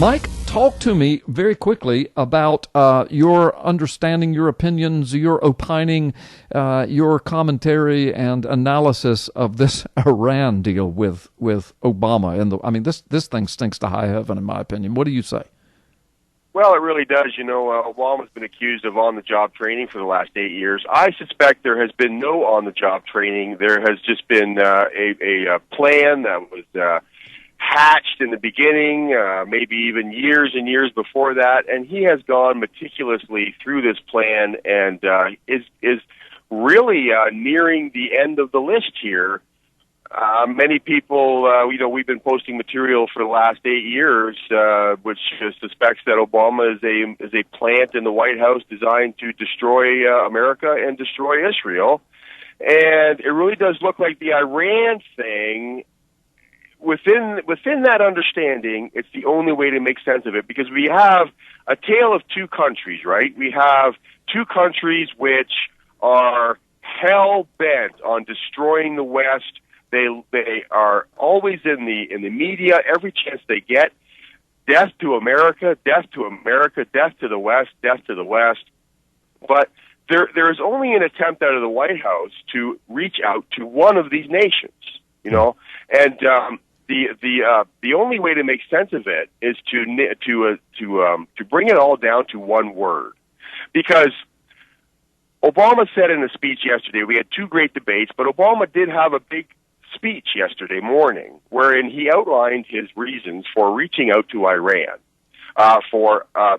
Mike, talk to me very quickly about your understanding, your opinions, your opining, your commentary and analysis of this Iran deal with Obama. And this thing stinks to high heaven, in my opinion. What do you say? Well, it really does. Obama's been accused of on-the-job training for the last 8 years. I suspect there has been no on-the-job training. There has just been a plan that was hatched in the beginning, maybe even years and years before that, and he has gone meticulously through this plan and is really nearing the end of the list here. Many people, we've been posting material for the last 8 years, which suspects that Obama is a plant in the White House designed to destroy America and destroy Israel. And it really does look like the Iran thing. Within that understanding, it's the only way to make sense of it, because we have a tale of two countries, right? We have two countries which are hell-bent on destroying the West. They are always in the media every chance they get. Death to America, death to America, death to the West, death to the West. But there is only an attempt out of the White House to reach out to one of these nations, and the only way to make sense of it is to bring it all down to one word, because Obama said in a speech yesterday, we had two great debates, but Obama did have a big speech yesterday morning wherein he outlined his reasons for reaching out to Iran,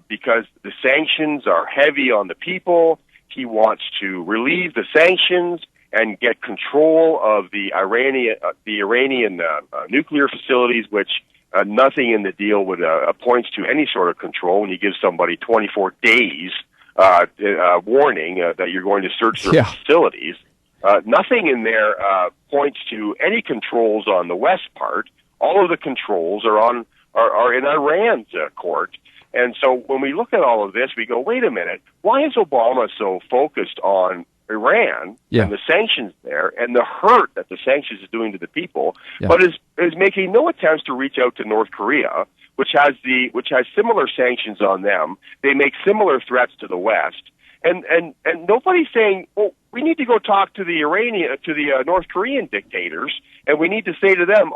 because the sanctions are heavy on the people. He wants to relieve the sanctions and get control of the Iranian nuclear facilities, which nothing in the deal would points to any sort of control when you give somebody 24 days warning that you're going to search their facilities. Nothing in there points to any controls on the West part. All of the controls are in Iran's court. And so when we look at all of this, we go, wait a minute, why is Obama so focused on Iran and the sanctions there and the hurt that the sanctions is doing to the people, but is making no attempts to reach out to North Korea, which has similar sanctions on them. They make similar threats to the West. And nobody's saying, well, we need to go talk to the North Korean dictators, and we need to say to them,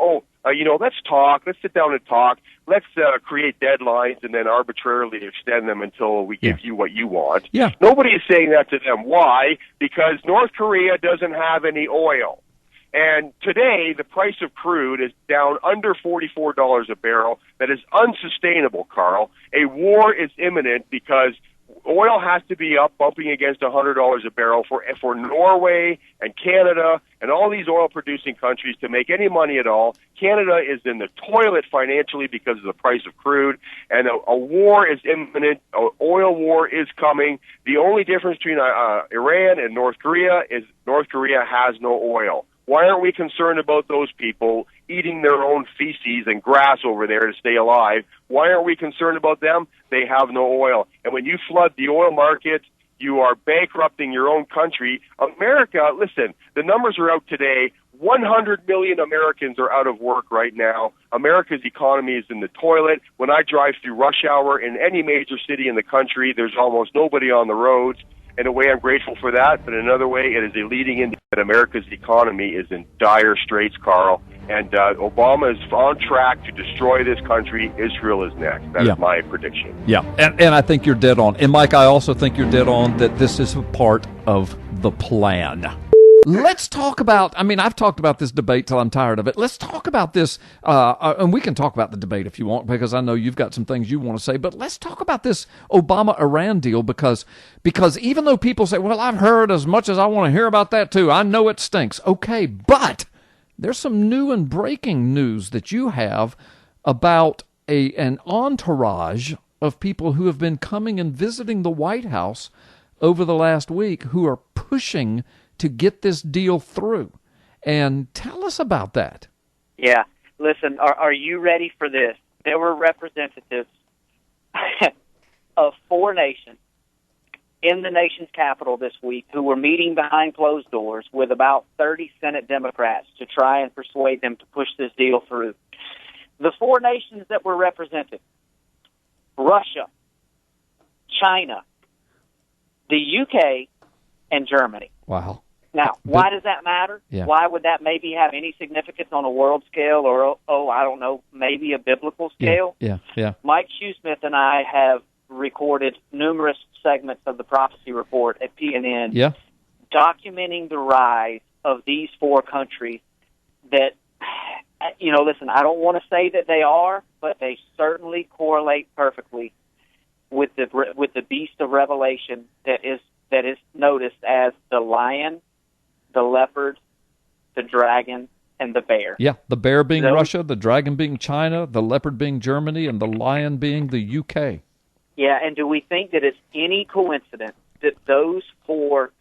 let's talk, let's sit down and talk, let's create deadlines and then arbitrarily extend them until we give you what you want. Yeah. Nobody is saying that to them. Why? Because North Korea doesn't have any oil. And today, the price of crude is down under $44 a barrel. That is unsustainable, Carl. A war is imminent because oil has to be up, bumping against $100 a barrel for Norway and Canada and all these oil-producing countries to make any money at all. Canada is in the toilet financially because of the price of crude, and a war is imminent. An oil war is coming. The only difference between Iran and North Korea is North Korea has no oil. Why aren't we concerned about those people eating their own feces and grass over there to stay alive? Why aren't we concerned about them? They have no oil. And when you flood the oil market, you are bankrupting your own country. America, listen, the numbers are out today. 100 million Americans are out of work right now. America's economy is in the toilet. When I drive through rush hour in any major city in the country, there's almost nobody on the roads. In a way, I'm grateful for that, but in another way, it is a leading indicator that America's economy is in dire straits, Carl. And Obama is on track to destroy this country. Israel is next. That is my prediction. Yeah, and I think you're dead on. And, Mike, I also think you're dead on that this is a part of the plan. Let's talk about, I've talked about this debate till I'm tired of it. Let's talk about this, and we can talk about the debate if you want, because I know you've got some things you want to say, but let's talk about this Obama-Iran deal, because even though people say, well, I've heard as much as I want to hear about that too. I know it stinks. Okay, but there's some new and breaking news that you have about an entourage of people who have been coming and visiting the White House over the last week who are pushing to get this deal through. And tell us about that. Yeah. Listen, are you ready for this? There were representatives of 4 nations in the nation's capital this week who were meeting behind closed doors with about 30 Senate Democrats to try and persuade them to push this deal through. The 4 nations that were represented: Russia, China, the UK, and Germany. Wow. Now, why does that matter? Yeah. Why would that maybe have any significance on a world scale or, I don't know, maybe a biblical scale? Yeah. Mike Shoesmith and I have recorded numerous segments of the Prophecy Report at PNN documenting the rise of these four countries that, listen, I don't want to say that they are, but they certainly correlate perfectly with the beast of Revelation that is noticed as the lion, the leopard, the dragon, and the bear. Yeah, the bear being Russia, the dragon being China, the leopard being Germany, and the lion being the UK. Yeah, and do we think that it's any coincidence that those four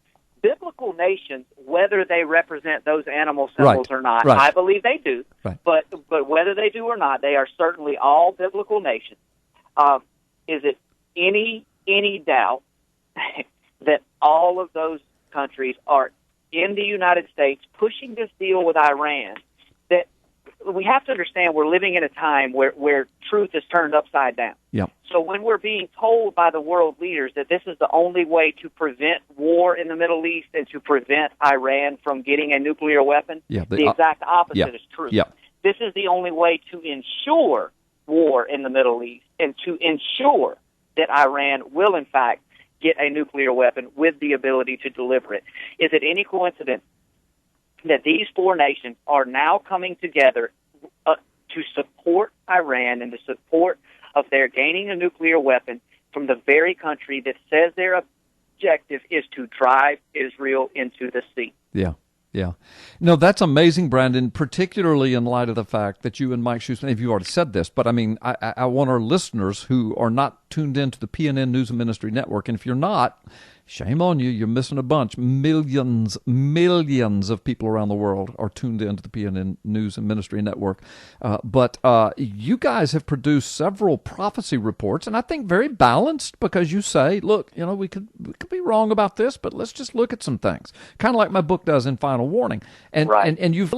biblical nations, whether they represent those animal symbols or not, I believe they do, but whether they do or not, they are certainly all biblical nations. Is it any doubt that all of those countries are in the United States pushing this deal with Iran? That we have to understand we're living in a time where truth is turned upside down. Yep. So when we're being told by the world leaders that this is the only way to prevent war in the Middle East and to prevent Iran from getting a nuclear weapon, the exact opposite is true. Yeah. This is the only way to ensure war in the Middle East and to ensure that Iran will, in fact, get a nuclear weapon with the ability to deliver it. Is it any coincidence that these four nations are now coming together to support Iran and the support of their gaining a nuclear weapon from the very country that says their objective is to drive Israel into the sea? Yeah. No, that's amazing, Brandon, particularly in light of the fact that you and Mike Shoesmith, you've already said this, but I mean, I want our listeners who are not tuned into the PNN News and Ministry Network, and if you're not, shame on you, you're missing a bunch. Millions of people around the world are tuned into the PNN News and Ministry Network. But you guys have produced several prophecy reports, and I think very balanced, because you say, look, we could be wrong about this, but let's just look at some things. Kind of like my book does in Final Warning. And you've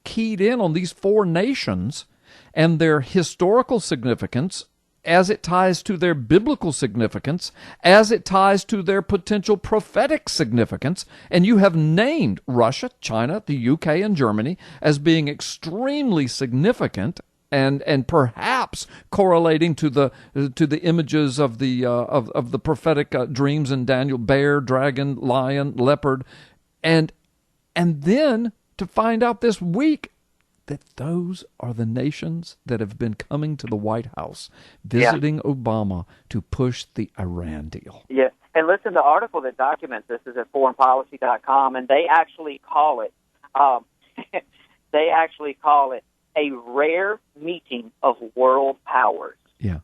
keyed in on these four nations and their historical significance as it ties to their biblical significance, as it ties to their potential prophetic significance, and you have named Russia, China, the UK, and Germany as being extremely significant and perhaps correlating to the images of the prophetic dreams in Daniel: bear, dragon, lion, leopard, and then to find out this week that those are the nations that have been coming to the White House, visiting Obama to push the Iran deal. Yeah, and listen, the article that documents this is at foreignpolicy.com, and they actually call it a rare meeting of world powers. Yeah,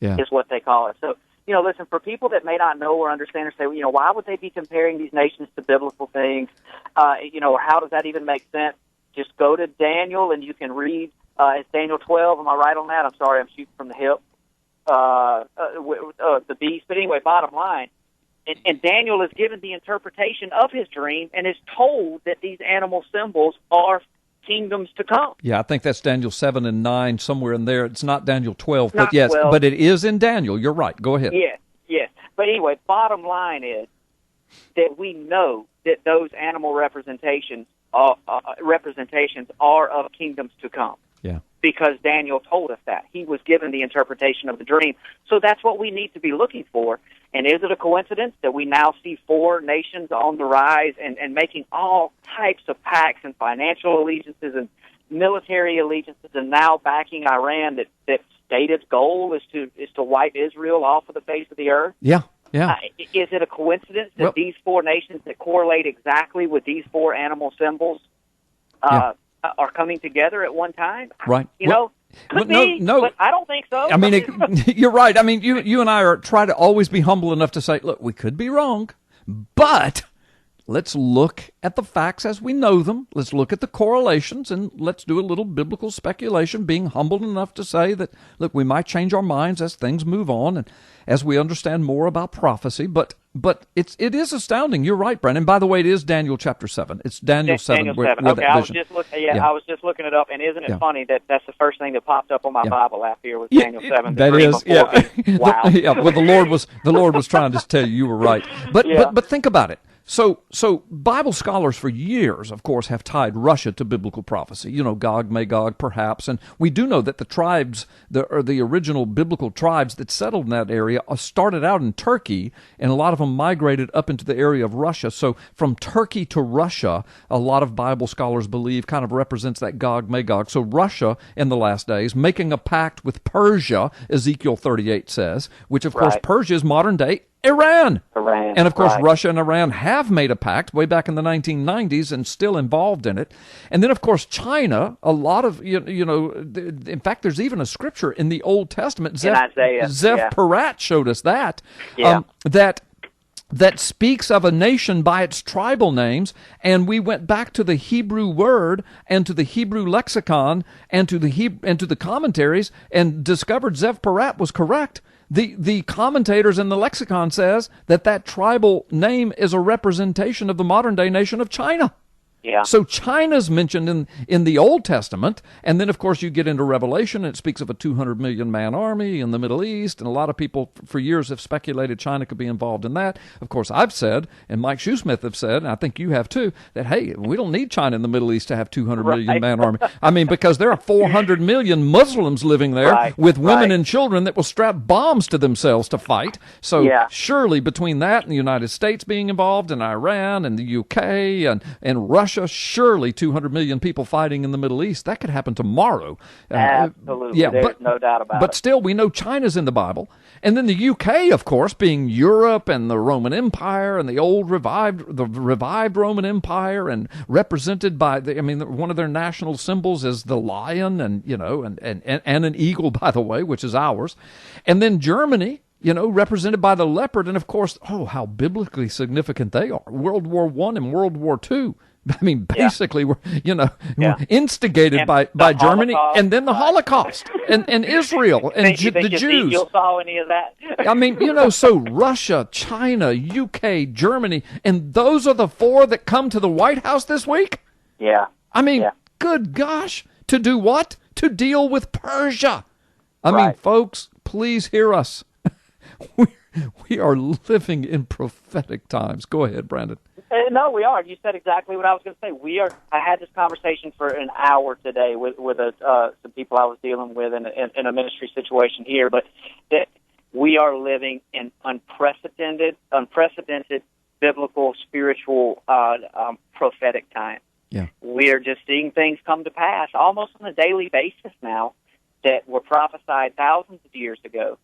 is what they call it. So, listen, for people that may not know or understand or say, why would they be comparing these nations to biblical things? Or how does that even make sense? Just go to Daniel, and you can read. It's Daniel 12. Am I right on that? I'm sorry, I'm shooting from the hip. The beast. But anyway, bottom line, and Daniel is given the interpretation of his dream and is told that these animal symbols are kingdoms to come. Yeah, I think that's Daniel 7 and 9, somewhere in there. It's not Daniel 12, but yes, 12. But it is in Daniel. You're right. Go ahead. Yes. But anyway, bottom line is that we know that those animal representations are of kingdoms to come. Yeah. Because Daniel told us that. He was given the interpretation of the dream. So that's what we need to be looking for. And is it a coincidence that we now see four nations on the rise and making all types of pacts and financial allegiances and military allegiances, and now backing Iran that stated goal is to wipe Israel off of the face of the earth? Yeah. Is it a coincidence that these four nations that correlate exactly with these four animal symbols are coming together at one time? Right. Could be, but I don't think so. I mean, you're right. I mean, you and I try to always be humble enough to say, look, we could be wrong, but let's look at the facts as we know them. Let's look at the correlations, and let's do a little biblical speculation, being humble enough to say that, look, we might change our minds as things move on and as we understand more about prophecy. But it is astounding. You're right, Brandon. By the way, it is Daniel chapter 7. It's Daniel 7. Daniel 7. Okay, I was just looking it up, and isn't it funny that that's the first thing that popped up on my Bible app here was Daniel 7. That is, Wow. Well, the Lord was trying to tell you were right. But think about it. So Bible scholars for years, of course, have tied Russia to biblical prophecy. Gog, Magog, perhaps. And we do know that the tribes, the original biblical tribes that settled in that area started out in Turkey, and a lot of them migrated up into the area of Russia. So from Turkey to Russia, a lot of Bible scholars believe kind of represents that Gog, Magog. So Russia in the last days, making a pact with Persia, Ezekiel 38 says, which of course Persia is modern day Iran. And of course, Russia and Iran have made a pact way back in the 1990s and still involved in it. And then, of course, China, a lot of, in fact, there's even a scripture in the Old Testament. Zev Parat showed us that, that speaks of a nation by its tribal names, and we went back to the Hebrew word and to the Hebrew lexicon and to the commentaries and discovered Zev Parat was correct. The commentators in the lexicon says that tribal name is a representation of the modern-day nation of China. Yeah. So China's mentioned in the Old Testament, and then, of course, you get into Revelation, and it speaks of a 200 million man army in the Middle East, and a lot of people for years have speculated China could be involved in that. Of course, I've said, and Mike Shoesmith have said, and I think you have too, that, hey, we don't need China in the Middle East to have 200 million man army. I mean, because there are 400 million Muslims living there with women and children that will strap bombs to themselves to fight. So surely between that and the United States being involved, and Iran and the UK and Russia, surely 200 million people fighting in the Middle East, that could happen tomorrow. Absolutely. There's no doubt about it. But still, we know China's in the Bible. And then the UK, of course, being Europe and the Roman Empire and the old revived Roman Empire, and represented by one of their national symbols is the lion and an eagle, by the way, which is ours. And then Germany, represented by the leopard, and of course, how biblically significant they are. World War I and World War II. I mean, basically, we're instigated by Germany, and then the Holocaust, and Israel, and the Jews. You saw any of that? I mean, so Russia, China, UK, Germany, and those are the four that come to the White House this week? Yeah. I mean, good gosh, to do what? To deal with Persia. I mean, folks, please hear us. We are living in prophetic times. Go ahead, Brandon. No, we are. You said exactly what I was going to say. I had this conversation for an hour today with some people I was dealing with in a ministry situation here, but that we are living in unprecedented biblical, spiritual, prophetic time. Yeah. We are just seeing things come to pass almost on a daily basis now that were prophesied thousands of years ago.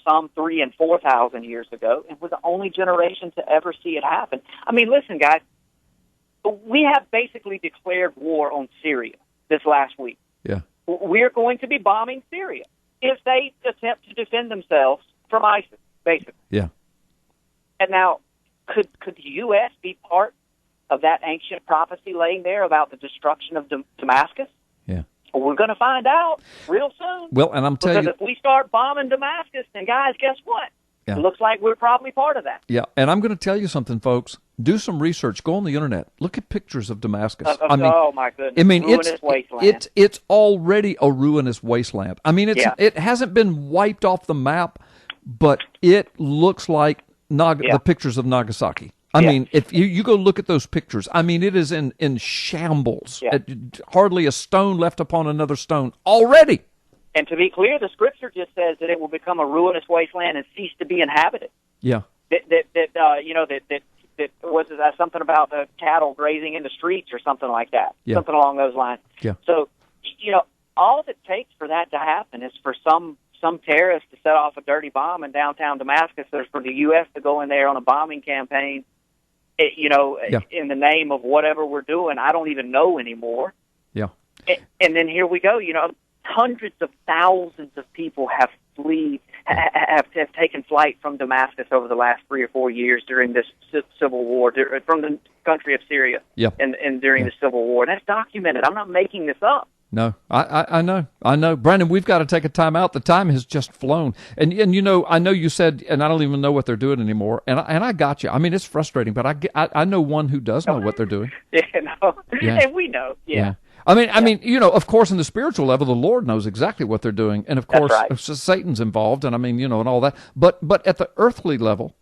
Some 3,000 and 4,000 years ago, and we're the only generation to ever see it happen. I mean, listen, guys, we have basically declared war on Syria this last week. Yeah. We're going to be bombing Syria if they attempt to defend themselves from ISIS, basically. Yeah. And now, could the U.S. be part of that ancient prophecy laying there about the destruction of Damascus? Yeah. Well, we're going to find out real soon. Well, and I'm telling you, because if we start bombing Damascus, then guys, guess what? Yeah. It looks like we're probably part of that. Yeah, and I'm going to tell you something, folks. Do some research. Go on the internet. Look at pictures of Damascus. Oh my goodness! I mean, ruinous wasteland. It's already a ruinous wasteland. I mean, it hasn't been wiped off the map, but it looks like the pictures of Nagasaki. I mean, if you go look at those pictures, I mean, it is in shambles. Yeah. Hardly a stone left upon another stone already. And to be clear, the scripture just says that it will become a ruinous wasteland and cease to be inhabited. Yeah. That was something about the cattle grazing in the streets or something like that. Yeah. Something along those lines. Yeah. So, all it takes for that to happen is for some terrorist to set off a dirty bomb in downtown Damascus, or for the U.S. to go in there on a bombing campaign, in the name of whatever we're doing. I don't even know anymore. Yeah. And then here we go. Hundreds of thousands of people have have taken flight from Damascus over the last 3 or 4 years during this civil war, from the country of Syria, and during the civil war. That's documented. I'm not making this up. No, I know. Brandon, we've got to take a time out. The time has just flown. And I know you said, and I don't even know what they're doing anymore. And I got you. I mean, it's frustrating, but I know one who does know what they're doing. And we know. Yeah. I mean, of course, in the spiritual level, the Lord knows exactly what they're doing. And of course, Satan's involved, and and all that. But at the earthly level,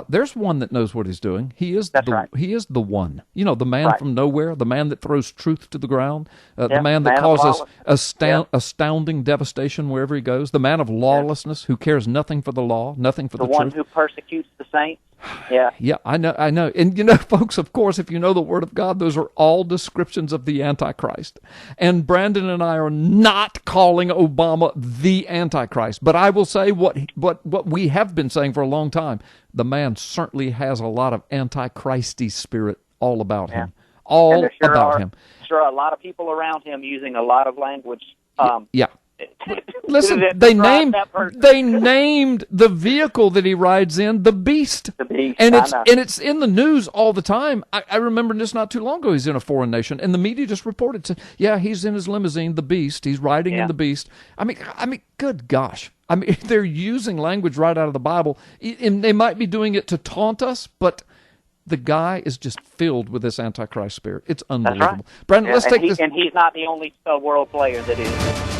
there's one that knows what he's doing. He is He is the one. The man from nowhere, the man that throws truth to the ground, the man that causes astounding devastation wherever he goes, the man of lawlessness who cares nothing for the law, nothing for the truth. The one who persecutes the saints. Yeah. Yeah, I know. And folks, of course, if you know the Word of God, those are all descriptions of the Antichrist. And Brandon and I are not calling Obama the Antichrist. But I will say what we have been saying for a long time. The man certainly has a lot of Antichristy spirit all about him. All about him. Sure, a lot of people around him using a lot of language. Listen, they named the vehicle that he rides in the Beast. The Beast, and it's in the news all the time. I remember just not too long ago he's in a foreign nation, and the media just reported he's in his limousine, the Beast. He's riding in the Beast. I mean, good gosh. I mean, they're using language right out of the Bible, and they might be doing it to taunt us, but the guy is just filled with this Antichrist spirit. It's unbelievable. That's right. Brandon, let's take this. And he's not the only world player that is.